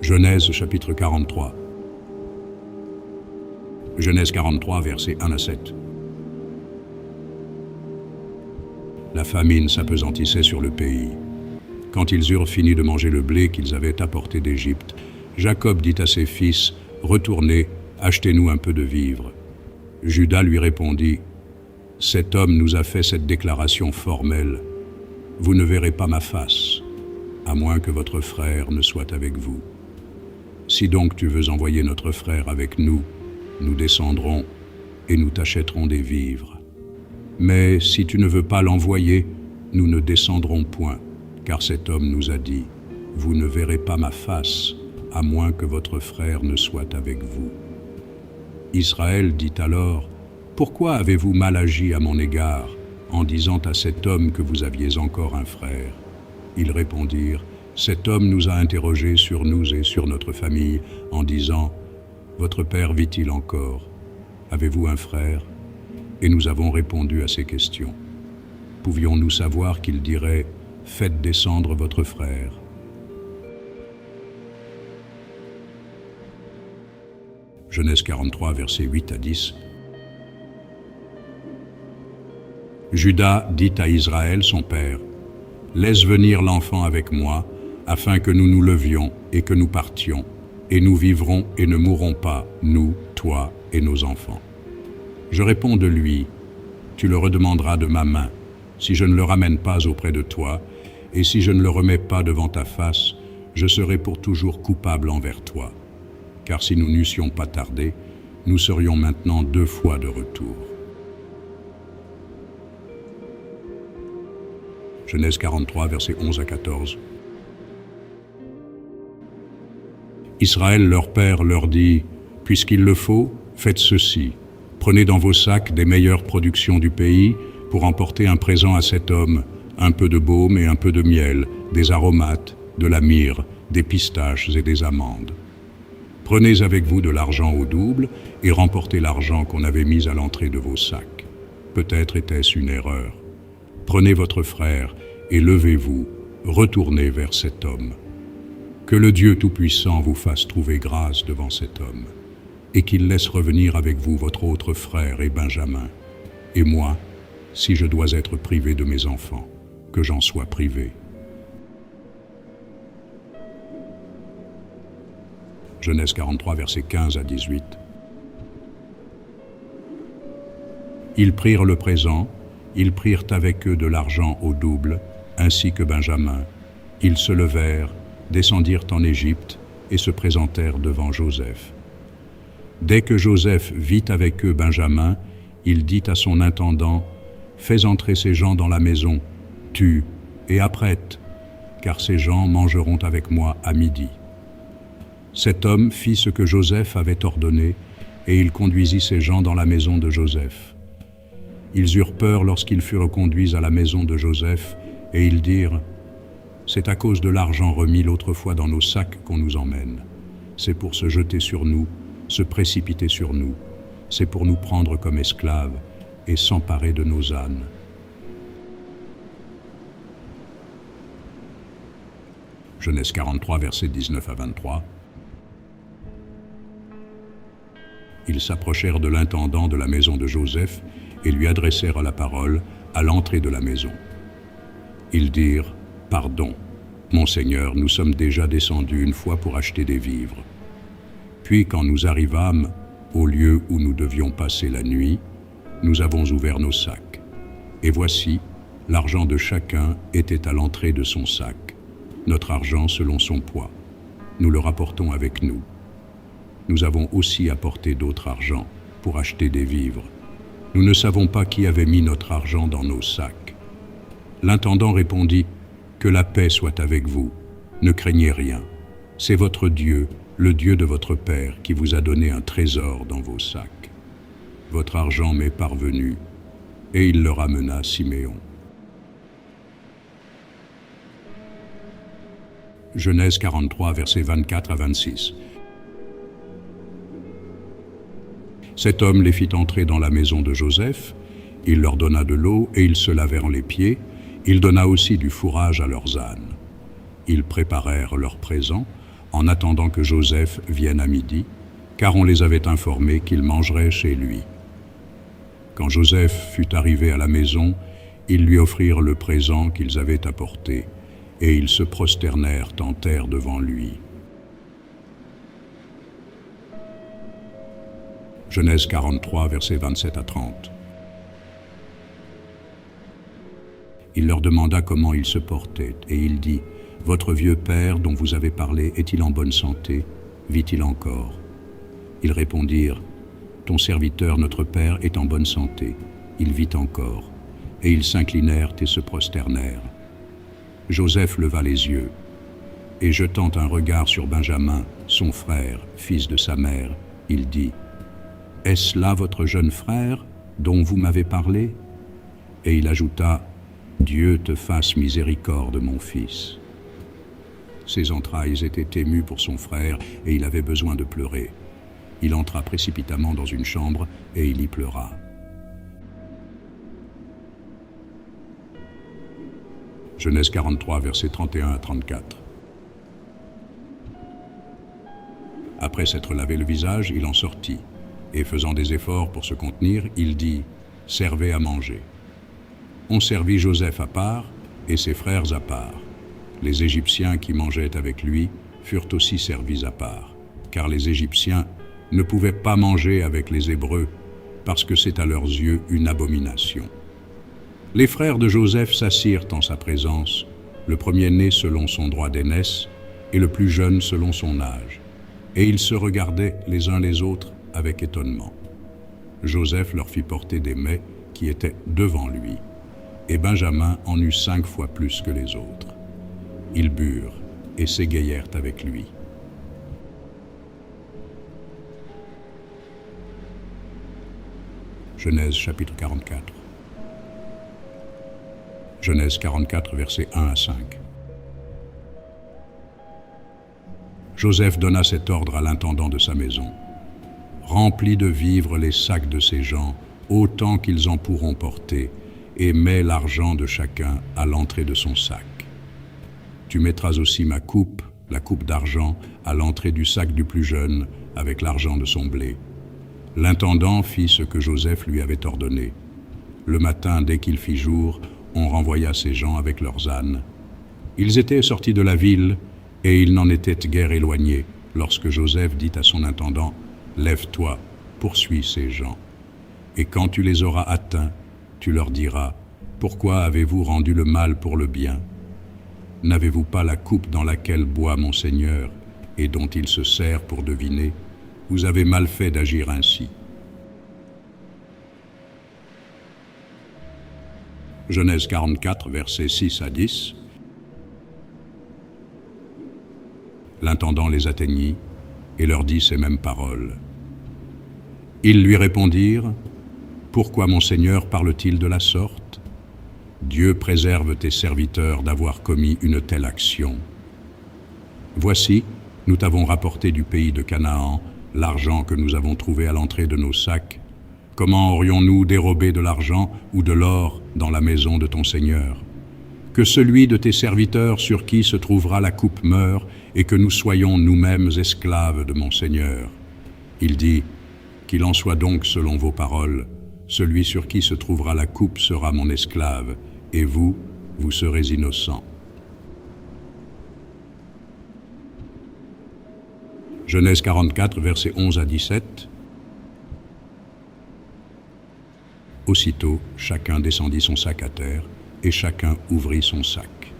Genèse chapitre 43. Genèse 43, versets 1 à 7. La famine s'apesantissait sur le pays. Quand ils eurent fini de manger le blé qu'ils avaient apporté d'Égypte, Jacob dit à ses fils, « Retournez, achetez-nous un peu de vivres. » Juda lui répondit, « Cet homme nous a fait cette déclaration formelle. Vous ne verrez pas ma face, à moins que votre frère ne soit avec vous. Si donc tu veux envoyer notre frère avec nous, nous descendrons et nous t'achèterons des vivres. Mais si tu ne veux pas l'envoyer, nous ne descendrons point, car cet homme nous a dit, « Vous ne verrez pas ma face, à moins que votre frère ne soit avec vous. » Israël dit alors, « Pourquoi avez-vous mal agi à mon égard, en disant à cet homme que vous aviez encore un frère ?» Ils répondirent, « Cet homme nous a interrogés sur nous et sur notre famille, en disant, « Votre père vit-il encore? Avez-vous un frère ?» Et nous avons répondu à ces questions. Pouvions-nous savoir qu'il dirait, « Faites descendre votre frère ?» Genèse 43, versets 8 à 10. Juda dit à Israël, son père, « Laisse venir l'enfant avec moi, afin que nous nous levions et que nous partions, et nous vivrons et ne mourrons pas, nous, toi et nos enfants. » Je réponds de lui, « Tu le redemanderas de ma main, si je ne le ramène pas auprès de toi, et si je ne le remets pas devant ta face, je serai pour toujours coupable envers toi. Car si nous n'eussions pas tardé, nous serions maintenant 2 fois de retour. » Genèse 43, versets 11 à 14. Israël, leur père, leur dit, « Puisqu'il le faut, faites ceci. Prenez dans vos sacs des meilleures productions du pays pour emporter un présent à cet homme, un peu de baume et un peu de miel, des aromates, de la myrrhe, des pistaches et des amandes. Prenez avec vous de l'argent au double et remportez l'argent qu'on avait mis à l'entrée de vos sacs. Peut-être était-ce une erreur. Prenez votre frère et levez-vous, retournez vers cet homme. Que le Dieu Tout-Puissant vous fasse trouver grâce devant cet homme, et qu'il laisse revenir avec vous votre autre frère et Benjamin. Et moi, si je dois être privé de mes enfants, que j'en sois privé. » Genèse 43, versets 15 à 18. Ils prirent le présent, ils prirent avec eux de l'argent au double, ainsi que Benjamin. Ils se levèrent, descendirent en Égypte et se présentèrent devant Joseph. Dès que Joseph vit avec eux Benjamin, il dit à son intendant, « Fais entrer ces gens dans la maison, tue et apprête, car ces gens mangeront avec moi à midi. » Cet homme fit ce que Joseph avait ordonné, et il conduisit ces gens dans la maison de Joseph. Ils eurent peur lorsqu'ils furent conduits à la maison de Joseph, et ils dirent, « C'est à cause de l'argent remis l'autre fois dans nos sacs qu'on nous emmène. C'est pour se jeter sur nous, se précipiter sur nous. C'est pour nous prendre comme esclaves et s'emparer de nos ânes. » Genèse 43, versets 19 à 23. Ils s'approchèrent de l'intendant de la maison de Joseph et lui adressèrent la parole à l'entrée de la maison. Ils dirent, « Pardon, mon Seigneur, nous sommes déjà descendus une fois pour acheter des vivres. Puis quand nous arrivâmes au lieu où nous devions passer la nuit, nous avons ouvert nos sacs. Et voici, l'argent de chacun était à l'entrée de son sac, notre argent selon son poids. Nous le rapportons avec nous. Nous avons aussi apporté d'autre argent pour acheter des vivres. Nous ne savons pas qui avait mis notre argent dans nos sacs. » L'intendant répondit, « Que la paix soit avec vous. Ne craignez rien. C'est votre Dieu, le Dieu de votre Père, qui vous a donné un trésor dans vos sacs. Votre argent m'est parvenu. » Et il leur amena Siméon. Genèse 43, versets 24 à 26. Cet homme les fit entrer dans la maison de Joseph, il leur donna de l'eau et ils se lavèrent les pieds, il donna aussi du fourrage à leurs ânes. Ils préparèrent leurs présents, en attendant que Joseph vienne à midi, car on les avait informés qu'il mangerait chez lui. Quand Joseph fut arrivé à la maison, ils lui offrirent le présent qu'ils avaient apporté, et ils se prosternèrent en terre devant lui. Genèse 43, versets 27 à 30. Il leur demanda comment ils se portaient, et il dit, « Votre vieux père dont vous avez parlé, est-il en bonne santé? Vit-il encore ?» Ils répondirent, « Ton serviteur, notre père, est en bonne santé, il vit encore. » Et ils s'inclinèrent et se prosternèrent. Joseph leva les yeux, et jetant un regard sur Benjamin, son frère, fils de sa mère, il dit, « Est-ce là votre jeune frère, dont vous m'avez parlé ?» Et il ajouta, « Dieu te fasse miséricorde, mon fils. » Ses entrailles étaient émues pour son frère, et il avait besoin de pleurer. Il entra précipitamment dans une chambre, et il y pleura. Genèse 43, versets 31 à 34. Après s'être lavé le visage, il en sortit, et faisant des efforts pour se contenir, il dit, « Servez à manger. » On servit Joseph à part, et ses frères à part. Les Égyptiens qui mangeaient avec lui furent aussi servis à part, car les Égyptiens ne pouvaient pas manger avec les Hébreux, parce que c'est à leurs yeux une abomination. Les frères de Joseph s'assirent en sa présence, le premier-né selon son droit d'aînesse et le plus jeune selon son âge, et ils se regardaient les uns les autres avec étonnement. Joseph leur fit porter des mets qui étaient devant lui, et Benjamin en eut 5 fois plus que les autres. Ils burent et s'égayèrent avec lui. Genèse chapitre 44. Genèse 44, versets 1 à 5. Joseph donna cet ordre à l'intendant de sa maison. « Remplis de vivres les sacs de ces gens, autant qu'ils en pourront porter, et mets l'argent de chacun à l'entrée de son sac. Tu mettras aussi ma coupe, la coupe d'argent, à l'entrée du sac du plus jeune, avec l'argent de son blé. » L'intendant fit ce que Joseph lui avait ordonné. Le matin, dès qu'il fit jour, on renvoya ces gens avec leurs ânes. Ils étaient sortis de la ville, et ils n'en étaient guère éloignés, lorsque Joseph dit à son intendant, « Lève-toi, poursuis ces gens. Et quand tu les auras atteints, tu leur diras, « Pourquoi avez-vous rendu le mal pour le bien? N'avez-vous pas la coupe dans laquelle boit mon Seigneur, et dont il se sert pour deviner? Vous avez mal fait d'agir ainsi. » Genèse 44, versets 6 à 10. L'intendant les atteignit et leur dit ces mêmes paroles. Ils lui répondirent, « Pourquoi mon Seigneur parle-t-il de la sorte? Dieu préserve tes serviteurs d'avoir commis une telle action. Voici, nous t'avons rapporté du pays de Canaan l'argent que nous avons trouvé à l'entrée de nos sacs. Comment aurions-nous dérobé de l'argent ou de l'or dans la maison de ton Seigneur? Que celui de tes serviteurs sur qui se trouvera la coupe meure, et que nous soyons nous-mêmes esclaves de mon Seigneur. » Il dit, « Qu'il en soit donc selon vos paroles, celui sur qui se trouvera la coupe sera mon esclave, et vous, vous serez innocents. » Genèse 44, versets 11 à 17. Aussitôt, chacun descendit son sac à terre, et chacun ouvrit son sac.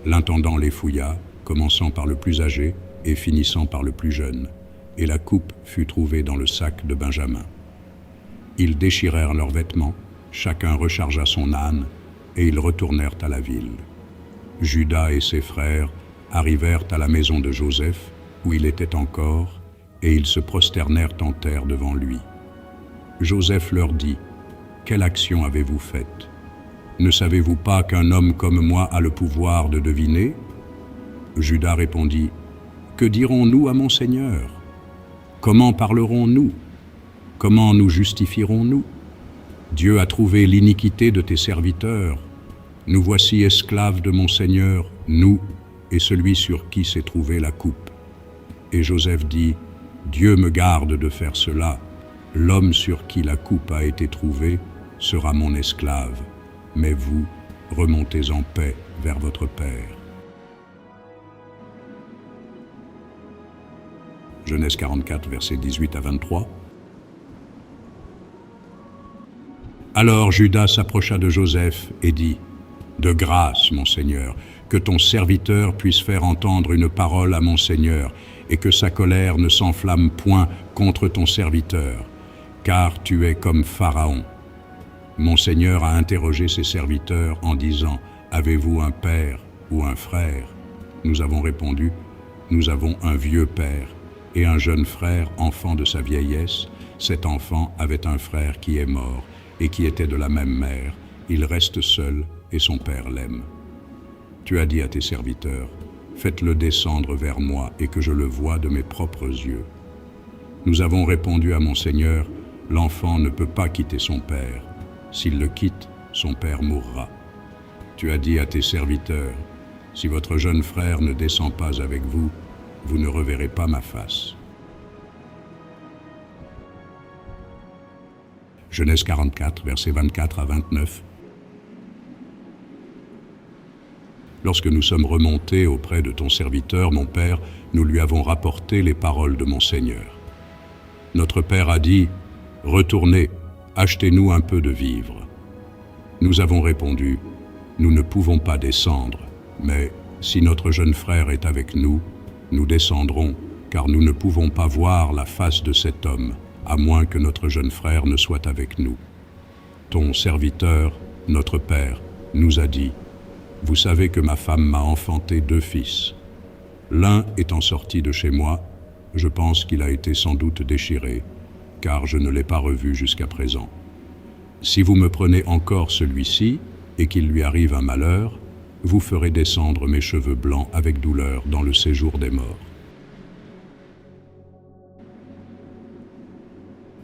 L'intendant les fouilla, commençant par le plus âgé et finissant par le plus jeune, et la coupe fut trouvée dans le sac de Benjamin. Ils déchirèrent leurs vêtements, chacun rechargea son âne, et ils retournèrent à la ville. Judas et ses frères arrivèrent à la maison de Joseph, où il était encore, et ils se prosternèrent en terre devant lui. Joseph leur dit, « Quelle action avez-vous faite? Ne savez-vous pas qu'un homme comme moi a le pouvoir de deviner ?» Judas répondit, « Que dirons-nous à mon Seigneur? Comment parlerons-nous? Comment nous justifierons-nous? Dieu a trouvé l'iniquité de tes serviteurs. Nous voici esclaves de mon Seigneur, nous et celui sur qui s'est trouvée la coupe. Et Joseph dit, « Dieu me garde de faire cela. L'homme sur qui la coupe a été trouvée sera mon esclave. Mais vous, remontez en paix vers votre père. » Genèse 44, versets 18 à 23. Alors Judas s'approcha de Joseph et dit, « De grâce, mon Seigneur, que ton serviteur puisse faire entendre une parole à mon Seigneur, et que sa colère ne s'enflamme point contre ton serviteur, car tu es comme Pharaon. » Mon Seigneur a interrogé ses serviteurs en disant, « Avez-vous un père ou un frère ?» Nous avons répondu, « Nous avons un vieux père et un jeune frère, enfant de sa vieillesse. Cet enfant avait un frère qui est mort et qui était de la même mère. Il reste seul et son père l'aime. Tu as dit à tes serviteurs, « Faites-le descendre vers moi et que je le voie de mes propres yeux. » Nous avons répondu à mon Seigneur, « L'enfant ne peut pas quitter son père. S'il le quitte, son père mourra. » Tu as dit à tes serviteurs, « Si votre jeune frère ne descend pas avec vous, vous ne reverrez pas ma face. » Genèse 44, versets 24 à 29. Lorsque nous sommes remontés auprès de ton serviteur, mon père, nous lui avons rapporté les paroles de mon Seigneur. Notre père a dit, « Retournez, achetez-nous un peu de vivres. » Nous avons répondu, « Nous ne pouvons pas descendre, mais si notre jeune frère est avec nous, nous descendrons, car nous ne pouvons pas voir la face de cet homme, à moins que notre jeune frère ne soit avec nous. Ton serviteur, notre père, nous a dit, « Vous savez que ma femme m'a enfanté 2 fils. L'un étant sorti de chez moi, je pense qu'il a été sans doute déchiré, car je ne l'ai pas revu jusqu'à présent. Si vous me prenez encore celui-ci, et qu'il lui arrive un malheur, vous ferez descendre mes cheveux blancs avec douleur dans le séjour des morts. »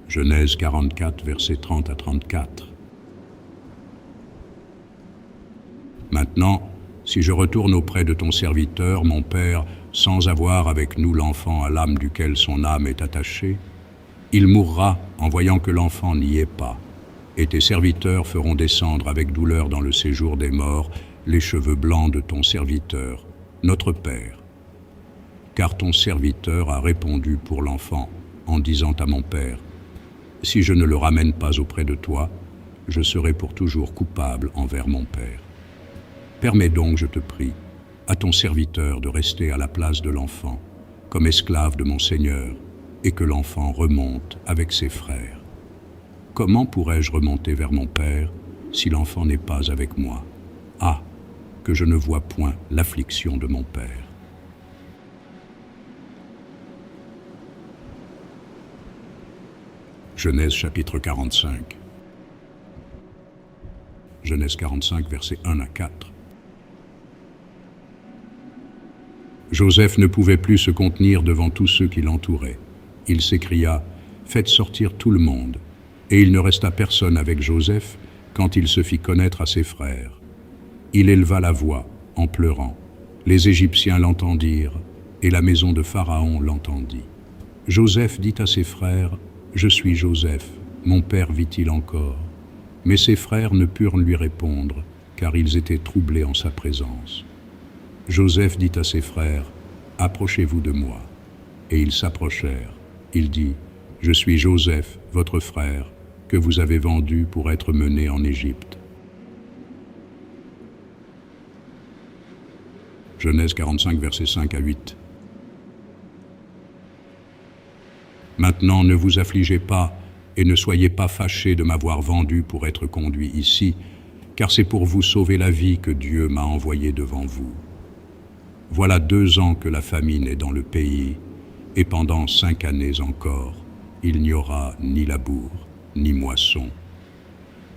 Genèse 44, versets 30 à 34. Maintenant, si je retourne auprès de ton serviteur, mon père, sans avoir avec nous l'enfant à l'âme duquel son âme est attachée, il mourra en voyant que l'enfant n'y est pas, et tes serviteurs feront descendre avec douleur dans le séjour des morts les cheveux blancs de ton serviteur, notre père. Car ton serviteur a répondu pour l'enfant en disant à mon père, « Si je ne le ramène pas auprès de toi, je serai pour toujours coupable envers mon père. Permets donc, je te prie, à ton serviteur de rester à la place de l'enfant, comme esclave de mon Seigneur, et que l'enfant remonte avec ses frères. Comment pourrais-je remonter vers mon père si l'enfant n'est pas avec moi? Ah, que je ne vois point l'affliction de mon père. » Genèse chapitre 45. Genèse 45, versets 1 à 4. Joseph ne pouvait plus se contenir devant tous ceux qui l'entouraient. Il s'écria, « Faites sortir tout le monde. » Et il ne resta personne avec Joseph quand il se fit connaître à ses frères. Il éleva la voix en pleurant. Les Égyptiens l'entendirent, et la maison de Pharaon l'entendit. Joseph dit à ses frères, « Je suis Joseph, mon père vit-il encore ?» Mais ses frères ne purent lui répondre, car ils étaient troublés en sa présence. Joseph dit à ses frères, « Approchez-vous de moi. » Et ils s'approchèrent. Il dit, « Je suis Joseph, votre frère, que vous avez vendu pour être mené en Égypte. » Genèse 45, versets 5 à 8. Maintenant, ne vous affligez pas et ne soyez pas fâchés de m'avoir vendu pour être conduit ici, car c'est pour vous sauver la vie que Dieu m'a envoyé devant vous. Voilà 2 ans que la famine est dans le pays, et pendant 5 années encore, il n'y aura ni labour, ni moisson.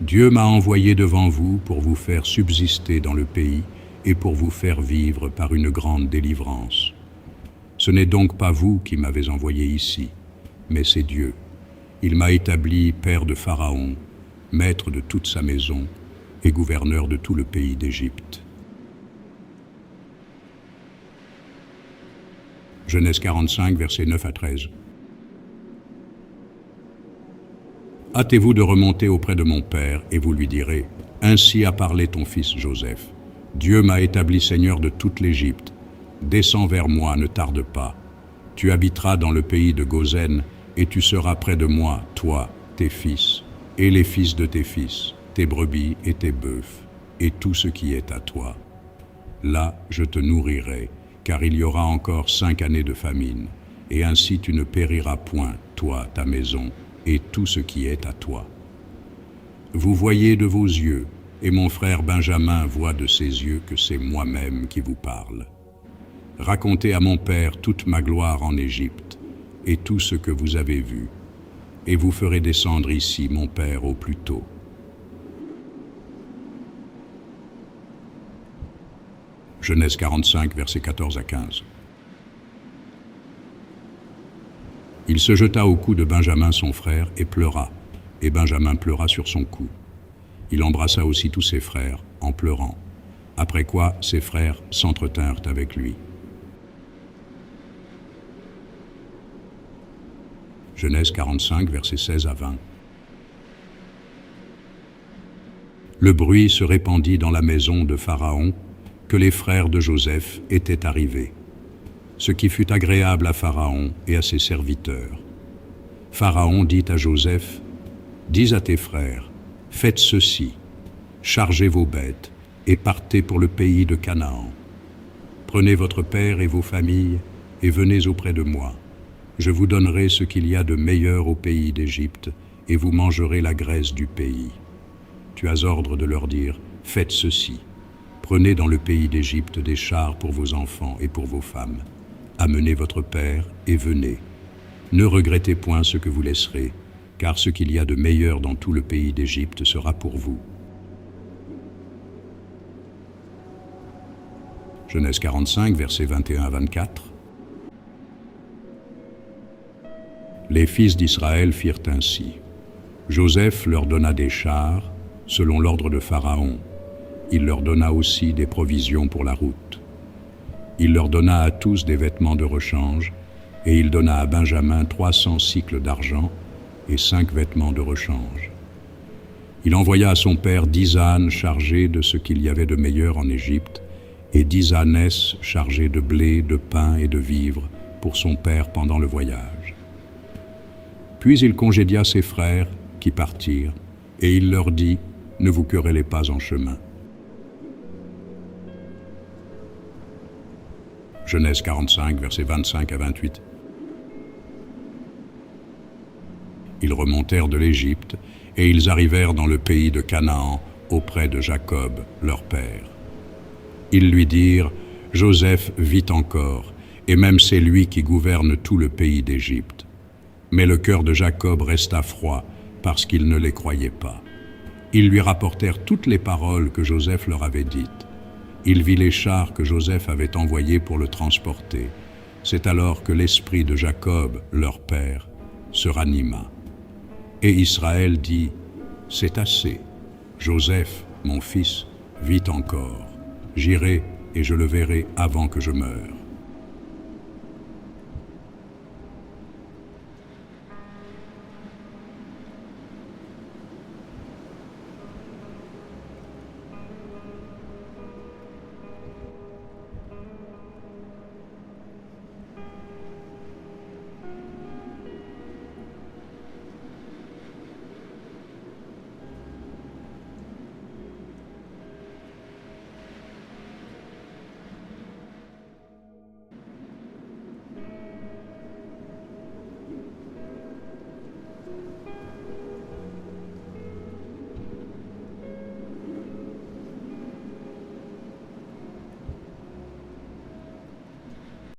Dieu m'a envoyé devant vous pour vous faire subsister dans le pays et pour vous faire vivre par une grande délivrance. Ce n'est donc pas vous qui m'avez envoyé ici, mais c'est Dieu. Il m'a établi père de Pharaon, maître de toute sa maison et gouverneur de tout le pays d'Égypte. Genèse 45, versets 9 à 13. Hâtez-vous de remonter auprès de mon père, et vous lui direz, ainsi a parlé ton fils Joseph. Dieu m'a établi seigneur de toute l'Égypte. Descends vers moi, ne tarde pas. Tu habiteras dans le pays de Goshen, et tu seras près de moi, toi, tes fils, et les fils de tes fils, tes brebis et tes bœufs, et tout ce qui est à toi. Là, je te nourrirai, car il y aura encore 5 années de famine, et ainsi tu ne périras point, toi, ta maison, et tout ce qui est à toi. Vous voyez de vos yeux, et mon frère Benjamin voit de ses yeux que c'est moi-même qui vous parle. Racontez à mon père toute ma gloire en Égypte, et tout ce que vous avez vu, et vous ferez descendre ici mon père au plus tôt. Genèse 45, versets 14 à 15. Il se jeta au cou de Benjamin son frère et pleura, et Benjamin pleura sur son cou. Il embrassa aussi tous ses frères, en pleurant, après quoi ses frères s'entretinrent avec lui. Genèse 45, versets 16 à 20. Le bruit se répandit dans la maison de Pharaon que les frères de Joseph étaient arrivés, ce qui fut agréable à Pharaon et à ses serviteurs. Pharaon dit à Joseph, « Dis à tes frères, faites ceci, chargez vos bêtes et partez pour le pays de Canaan. Prenez votre père et vos familles et venez auprès de moi. Je vous donnerai ce qu'il y a de meilleur au pays d'Égypte et vous mangerez la graisse du pays. Tu as ordre de leur dire, faites ceci. Prenez dans le pays d'Égypte des chars pour vos enfants et pour vos femmes. Amenez votre père et venez. Ne regrettez point ce que vous laisserez, car ce qu'il y a de meilleur dans tout le pays d'Égypte sera pour vous. » Genèse 45, versets 21 à 24. Les fils d'Israël firent ainsi. Joseph leur donna des chars, selon l'ordre de Pharaon. Il leur donna aussi des provisions pour la route. Il leur donna à tous des vêtements de rechange, et il donna à Benjamin 300 cycles d'argent et 5 vêtements de rechange. Il envoya à son père 10 ânes chargés de ce qu'il y avait de meilleur en Égypte, et 10 ânesses chargées de blé, de pain et de vivres pour son père pendant le voyage. Puis il congédia ses frères qui partirent, et il leur dit, « Ne vous querellez pas en chemin. » Genèse 45, versets 25 à 28. Ils remontèrent de l'Égypte, et ils arrivèrent dans le pays de Canaan, auprès de Jacob, leur père. Ils lui dirent, « Joseph vit encore, et même c'est lui qui gouverne tout le pays d'Égypte. » Mais le cœur de Jacob resta froid, parce qu'il ne les croyait pas. Ils lui rapportèrent toutes les paroles que Joseph leur avait dites. Il vit les chars que Joseph avait envoyés pour le transporter. C'est alors que l'esprit de Jacob, leur père, se ranima. Et Israël dit, « C'est assez. Joseph, mon fils, vit encore. J'irai et je le verrai avant que je meure. »